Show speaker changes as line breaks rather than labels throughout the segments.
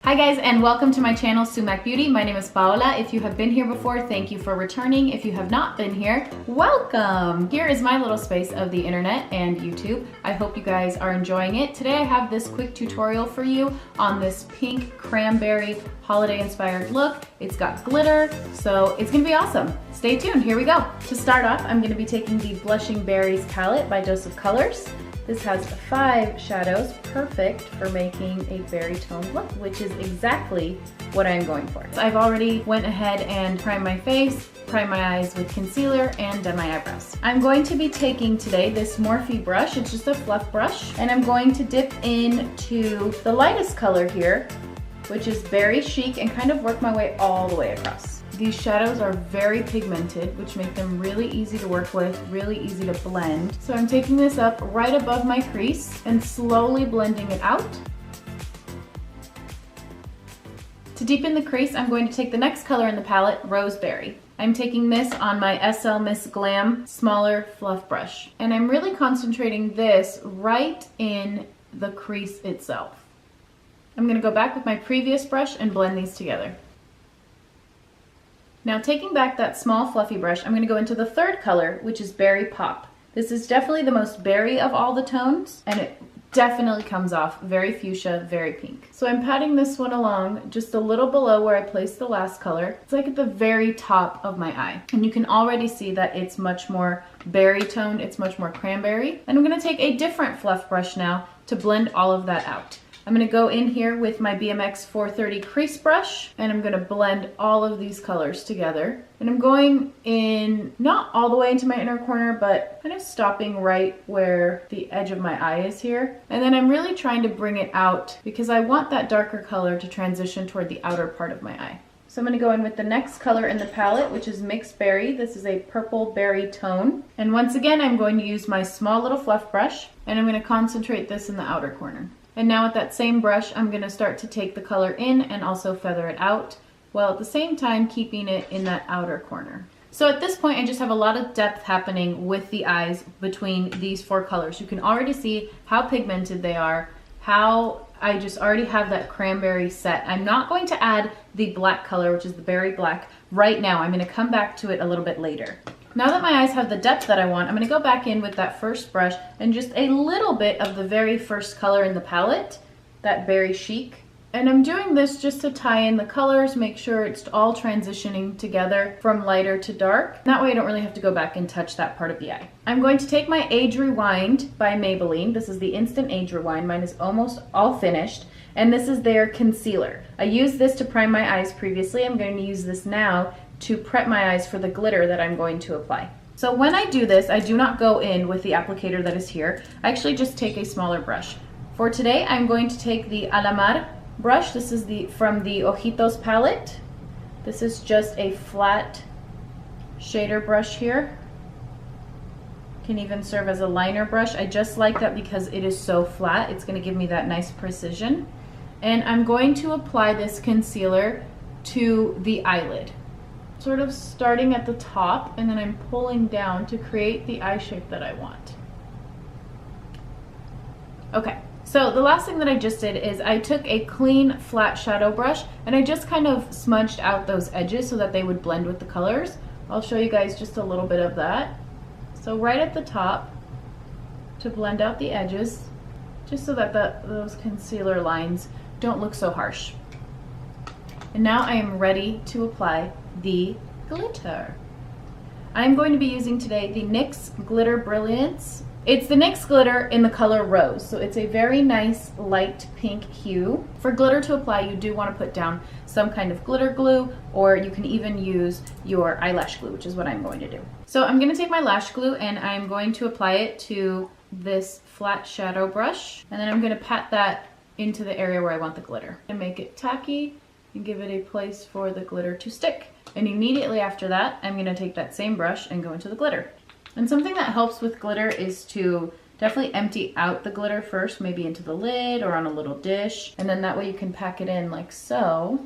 Hi guys, and welcome to my channel Sumaq Beauty. My name is Paola. If you have been here before, thank you for returning. If you have not been here, welcome! Here is my little space of the internet and YouTube. I hope you guys are enjoying it. Today I have this quick tutorial for you on this pink cranberry holiday inspired look. It's got glitter, so it's gonna be awesome. Stay tuned, here we go. To start off, I'm gonna be taking the Blushing Berries palette by Dose of Colors. This has 5 shadows, perfect for making a berry toned look, which is exactly what I'm going for. So I've already went ahead and primed my face, primed my eyes with concealer, and done my eyebrows. I'm going to be taking today this Morphe brush, it's just a fluff brush, and I'm going to dip into the lightest color here, which is Berry Chic, and kind of work my way all the way across. These shadows are very pigmented, which make them really easy to work with, really easy to blend. So I'm taking this up right above my crease and slowly blending it out. To deepen the crease, I'm going to take the next color in the palette, Roseberry. I'm taking this on my SL Miss Glam smaller fluff brush. And I'm really concentrating this right in the crease itself. I'm gonna go back with my previous brush and blend these together. Now taking back that small fluffy brush, I'm gonna go into the third color, which is Berry Pop. This is definitely the most berry of all the tones, and it definitely comes off very fuchsia, very pink. So I'm patting this one along just a little below where I placed the last color. It's like at the very top of my eye. And you can already see that it's much more berry toned, it's much more cranberry. And I'm gonna take a different fluff brush now to blend all of that out. I'm gonna go in here with my BMX 430 crease brush, and I'm gonna blend all of these colors together. And I'm going in, not all the way into my inner corner, but kind of stopping right where the edge of my eye is here. And then I'm really trying to bring it out because I want that darker color to transition toward the outer part of my eye. So I'm gonna go in with the next color in the palette, which is Mixed Berry. This is a purple berry tone. And once again, I'm going to use my small little fluff brush, and I'm gonna concentrate this in the outer corner. And now with that same brush, I'm gonna start to take the color in and also feather it out, while at the same time keeping it in that outer corner. So at this point, I just have a lot of depth happening with the eyes between these 4 colors. You can already see how pigmented they are, how I just already have that cranberry set. I'm not going to add the black color, which is the berry black, right now. I'm gonna come back to it a little bit later. Now that my eyes have the depth that I want, I'm gonna go back in with that first brush and just a little bit of the very first color in the palette, that Berry Chic. And I'm doing this just to tie in the colors, make sure it's all transitioning together from lighter to dark. That way I don't really have to go back and touch that part of the eye. I'm going to take my Age Rewind by Maybelline. This is the Instant Age Rewind. Mine is almost all finished. And this is their concealer. I used this to prime my eyes previously. I'm going to use this now to prep my eyes for the glitter that I'm going to apply. So when I do this, I do not go in with the applicator that is here. I actually just take a smaller brush. For today, I'm going to take the Alamar brush. This is from the Ojitos palette. This is just a flat shader brush here. Can even serve as a liner brush. I just like that because it is so flat. It's going to give me that nice precision. And I'm going to apply this concealer to the eyelid. Sort of starting at the top, and then I'm pulling down to create the eye shape that I want. Okay, so the last thing that I just did is I took a clean flat shadow brush and I just kind of smudged out those edges so that they would blend with the colors. I'll show you guys just a little bit of that. So right at the top to blend out the edges, just so that those concealer lines don't look so harsh. And now I am ready to apply the glitter. I'm going to be using today the NYX Glitter Brilliance. It's the NYX glitter in the color Rose, so it's a very nice light pink hue. For glitter to apply, you do want to put down some kind of glitter glue, or you can even use your eyelash glue, which is what I'm going to do. So I'm going to take my lash glue and I'm going to apply it to this flat shadow brush, and then I'm going to pat that into the area where I want the glitter and make it tacky and give it a place for the glitter to stick. And immediately after that, I'm gonna take that same brush and go into the glitter. And something that helps with glitter is to definitely empty out the glitter first, maybe into the lid or on a little dish. And then that way you can pack it in like so.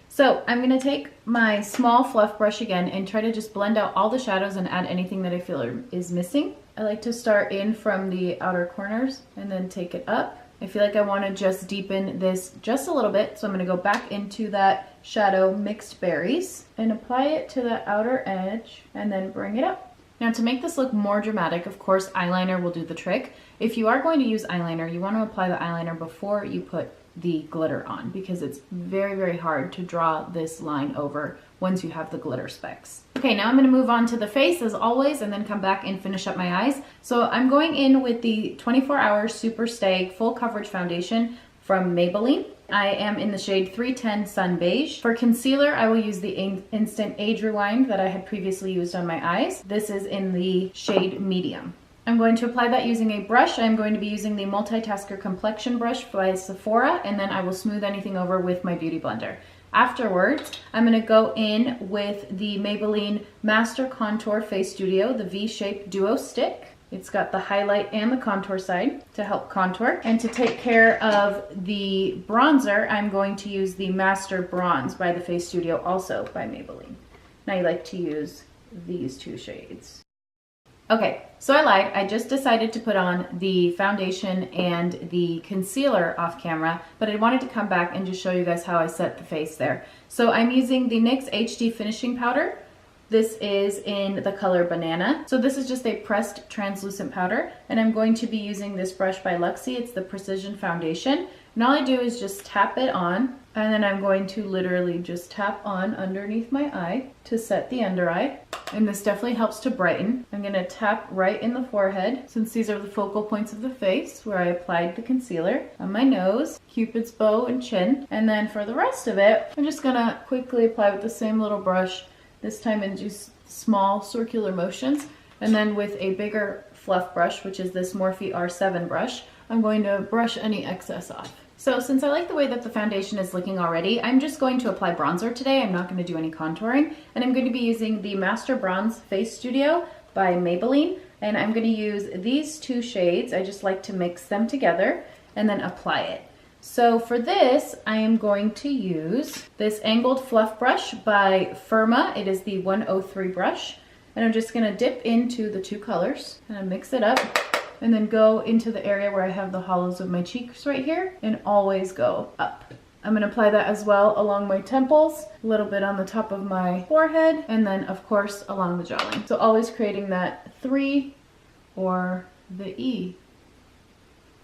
So I'm gonna take my small fluff brush again and try to just blend out all the shadows and add anything that I feel is missing. I like to start in from the outer corners and then take it up I feel like I want to just deepen this just a little bit. So I'm going to go back into that shadow Mixed Berries and apply it to the outer edge and then bring it up. Now to make this look more dramatic, of course, eyeliner will do the trick. If you are going to use eyeliner, you want to apply the eyeliner before you put the glitter on because it's very, very hard to draw this line over once you have the glitter specks. Okay, now I'm going to move on to the face as always and then come back and finish up my eyes. So I'm going in with the 24 Hour Superstay Full Coverage Foundation from Maybelline. I am in the shade 310 Sun Beige. For concealer, I will use the Instant Age Rewind that I had previously used on my eyes. This is in the shade Medium. I'm going to apply that using a brush. I'm going to be using the Multitasker Complexion Brush by Sephora, and then I will smooth anything over with my Beauty Blender. Afterwards, I'm going to go in with the Maybelline Master Contour Face Studio, the V-Shape Duo Stick. It's got the highlight and the contour side to help contour. And to take care of the bronzer, I'm going to use the Master Bronze by the Face Studio, also by Maybelline. And I like to use these two shades. Okay, so I lied. I just decided to put on the foundation and the concealer off camera, but I wanted to come back and just show you guys how I set the face there. So I'm using the NYX HD Finishing Powder. This is in the color Banana. So this is just a pressed translucent powder, and I'm going to be using this brush by Luxie. It's the Precision Foundation. And all I do is just tap it on, and then I'm going to literally just tap on underneath my eye to set the under eye. And this definitely helps to brighten. I'm gonna tap right in the forehead, since these are the focal points of the face where I applied the concealer, on my nose, Cupid's bow and chin. And then for the rest of it, I'm just gonna quickly apply with the same little brush, this time in just small circular motions. And then with a bigger fluff brush, which is this Morphe R7 brush, I'm going to brush any excess off. So since I like the way that the foundation is looking already, I'm just going to apply bronzer today. I'm not going to do any contouring. And I'm going to be using the Master Bronze Face Studio by Maybelline. And I'm going to use these two shades. I just like to mix them together and then apply it. So for this, I am going to use this Angled Fluff Brush by Firma. It is the 103 brush. And I'm just going to dip into the two colors and mix it up. And then go into the area where I have the hollows of my cheeks right here and always go up. I'm going to apply that as well along my temples, a little bit on the top of my forehead, and then of course along the jawline. So always creating that 3 or the E.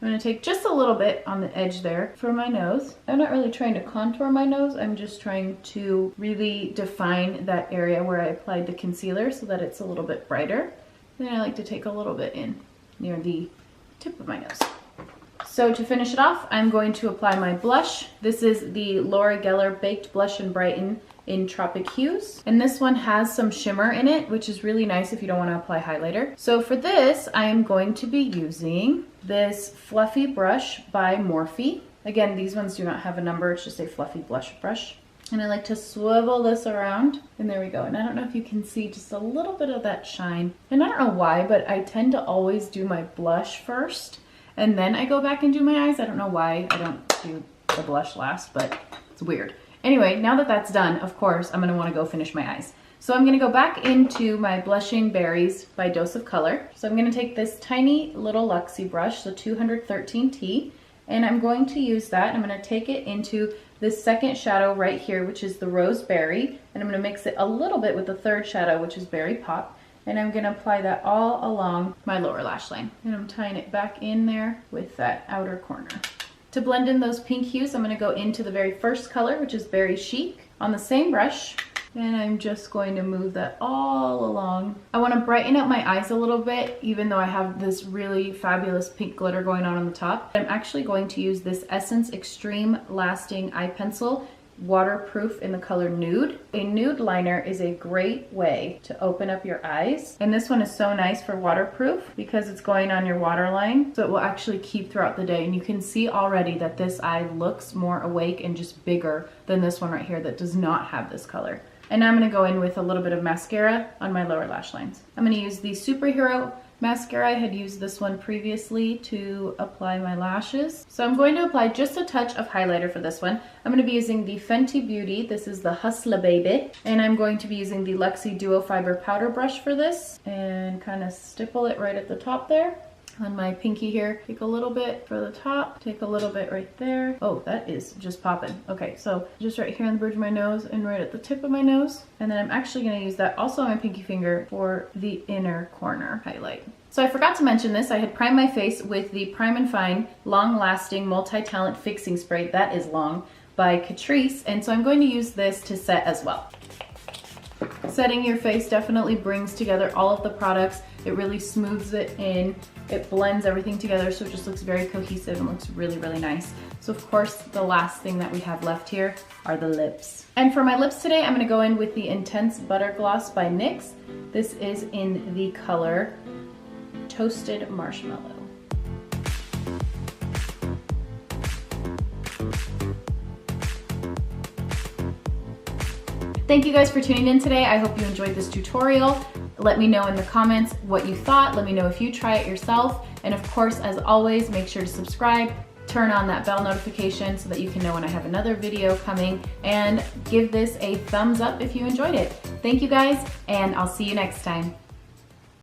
I'm going to take just a little bit on the edge there for my nose. I'm not really trying to contour my nose, I'm just trying to really define that area where I applied the concealer so that it's a little bit brighter. Then I like to take a little bit in near the tip of my nose. So to finish it off, I'm going to apply my blush. This is the Laura Gellar Baked Blush and Brighten in Tropic Hues. And this one has some shimmer in it, which is really nice if you don't want to apply highlighter. So for this, I am going to be using this fluffy brush by Morphe. Again, these ones do not have a number, it's just a fluffy blush brush. And I like to swivel this around, and there we go. And I don't know if you can see just a little bit of that shine. And I don't know why, but I tend to always do my blush first, and then I go back and do my eyes. I don't know why I don't do the blush last, but it's weird. Anyway, now that that's done, of course, I'm gonna wanna go finish my eyes. So I'm gonna go back into my Blushing Berries by Dose of Color. So I'm gonna take this tiny little Luxie brush, the 213T, and I'm going to use that. I'm gonna take it into this second shadow right here, which is the Rose Berry, and I'm going to mix it a little bit with the third shadow, which is Berry Pop, and I'm going to apply that all along my lower lash line. And I'm tying it back in there with that outer corner. To blend in those pink hues, I'm going to go into the very first color, which is Berry Chic, on the same brush, and I'm just going to move that all along. I want to brighten up my eyes a little bit, even though I have this really fabulous pink glitter going on the top. I'm actually going to use this Essence Extreme Lasting Eye Pencil, waterproof, in the color Nude. A nude liner is a great way to open up your eyes. And this one is so nice for waterproof because it's going on your waterline, so it will actually keep throughout the day. And you can see already that this eye looks more awake and just bigger than this one right here that does not have this color. And now I'm going to go in with a little bit of mascara on my lower lash lines. I'm going to use the Superhero mascara. I had used this one previously to apply my lashes. So I'm going to apply just a touch of highlighter for this one. I'm going to be using the Fenty Beauty. This is the Hustla Baby. And I'm going to be using the Luxie Duo Fiber Powder Brush for this. And kind of stipple it right at the top there. on my pinky here. Take a little bit for the top, take a little bit right there. Oh, that is just popping. Okay, so just right here on the bridge of my nose and right at the tip of my nose. And then I'm actually gonna use that also on my pinky finger for the inner corner highlight. So I forgot to mention this, I had primed my face with the Prime and Fine Long Lasting Multi-Talent Fixing Spray, that is long, by Catrice, and so I'm going to use this to set as well. Setting your face definitely brings together all of the products. It really smooths it in. It blends everything together so it just looks very cohesive and looks really, really nice. So of course, the last thing that we have left here are the lips. And for my lips today, I'm gonna go in with the Intense Butter Gloss by NYX. This is in the color Toasted Marshmallow. Thank you guys for tuning in today. I hope you enjoyed this tutorial. Let me know in the comments what you thought. Let me know if you try it yourself. And of course, as always, make sure to subscribe, turn on that bell notification so that you can know when I have another video coming, and give this a thumbs up if you enjoyed it. Thank you guys, and I'll see you next time.